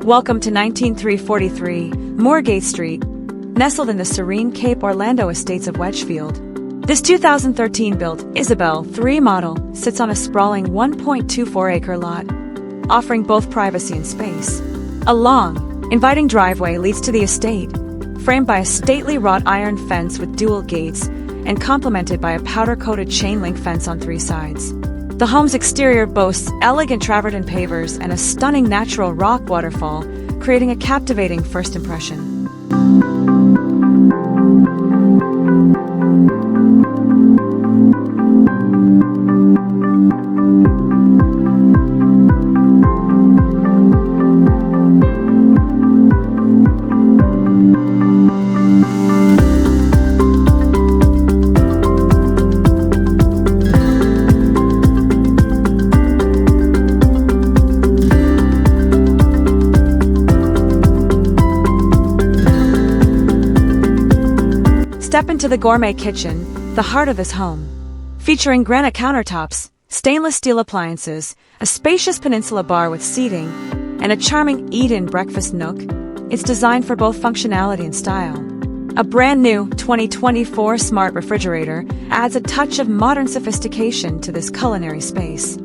Welcome to 19343 Moorgate Street, nestled in the serene Cape Orlando estates of Wedgefield. This 2013-built Isabel III model sits on a sprawling 1.24-acre lot, offering both privacy and space. A long, inviting driveway leads to the estate, framed by a stately wrought iron fence with dual gates and complemented by a powder-coated chain-link fence on 3 sides. The home's exterior boasts elegant travertine pavers and a stunning natural rock waterfall, creating a captivating first impression. Step into the gourmet kitchen, the heart of this home. Featuring granite countertops, stainless steel appliances, a spacious peninsula bar with seating, and a charming eat-in breakfast nook, it's designed for both functionality and style. A brand new 2024 smart refrigerator adds a touch of modern sophistication to this culinary space.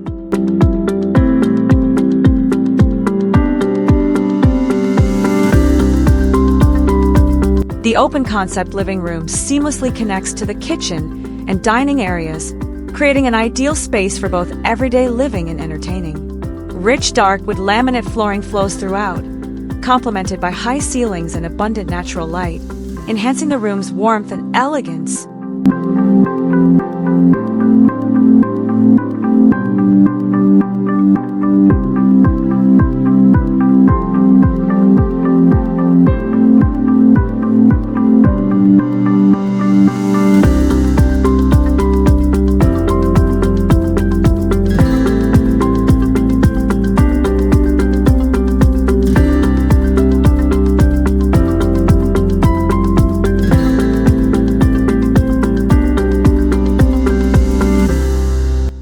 The open-concept living room seamlessly connects to the kitchen and dining areas, creating an ideal space for both everyday living and entertaining. Rich dark wood laminate flooring flows throughout, complemented by high ceilings and abundant natural light, enhancing the room's warmth and elegance.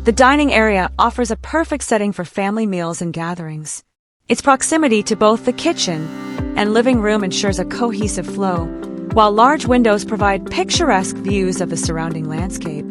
The dining area offers a perfect setting for family meals and gatherings. Its proximity to both the kitchen and living room ensures a cohesive flow, while large windows provide picturesque views of the surrounding landscape.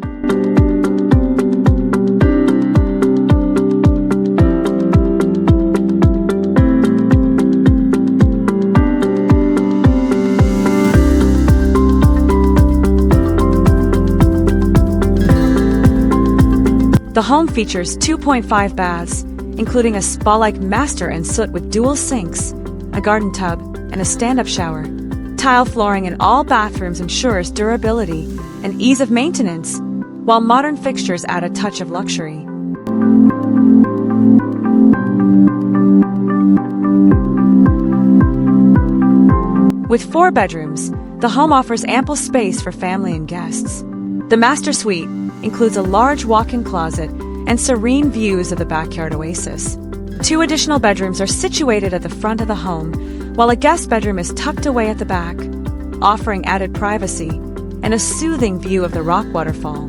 The home features 2.5 baths, including a spa-like master and soot with dual sinks, a garden tub, and a stand-up shower. Tile flooring in all bathrooms ensures durability and ease of maintenance, while modern fixtures add a touch of luxury. With 4 bedrooms, the home offers ample space for family and guests. The master suite includes a large walk-in closet and serene views of the backyard oasis. 2 additional bedrooms are situated at the front of the home, while a guest bedroom is tucked away at the back, offering added privacy and a soothing view of the rock waterfall.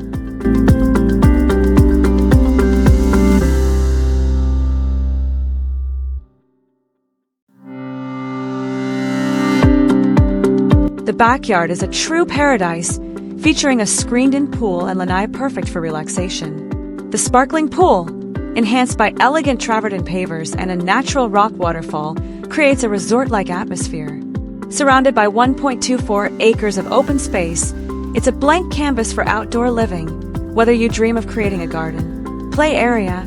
The backyard is a true paradise, featuring a screened-in pool and lanai perfect for relaxation. The sparkling pool, enhanced by elegant travertine pavers and a natural rock waterfall, creates a resort-like atmosphere. Surrounded by 1.24 acres of open space, it's a blank canvas for outdoor living, whether you dream of creating a garden, play area,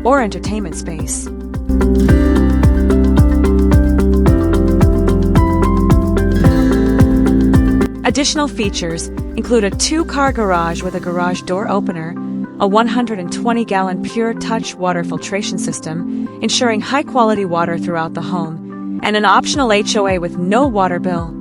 or entertainment space. Additional features include a 2-car garage with a garage door opener, a 120-gallon pure touch water filtration system, ensuring high-quality water throughout the home, and an optional HOA with no water bill,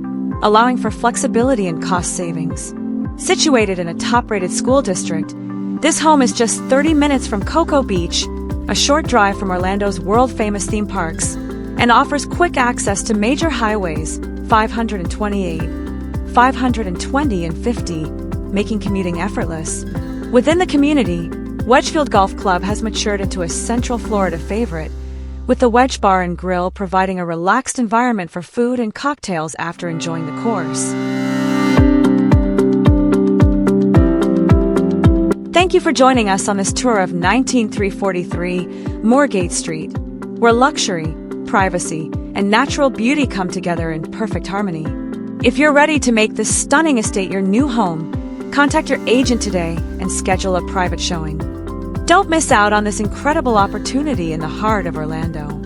allowing for flexibility and cost savings. Situated in a top-rated school district, this home is just 30 minutes from Cocoa Beach, a short drive from Orlando's world-famous theme parks, and offers quick access to major highways 528, 520 and 50, making commuting effortless. Within the community, Wedgefield Golf Club has matured into a Central Florida favorite, with the Wedge Bar and Grill providing a relaxed environment for food and cocktails after enjoying the course. Thank you for joining us on this tour of 19343 Moorgate Street, where luxury, privacy, and natural beauty come together in perfect harmony. If you're ready to make this stunning estate your new home, contact your agent today and schedule a private showing. Don't miss out on this incredible opportunity in the heart of Orlando.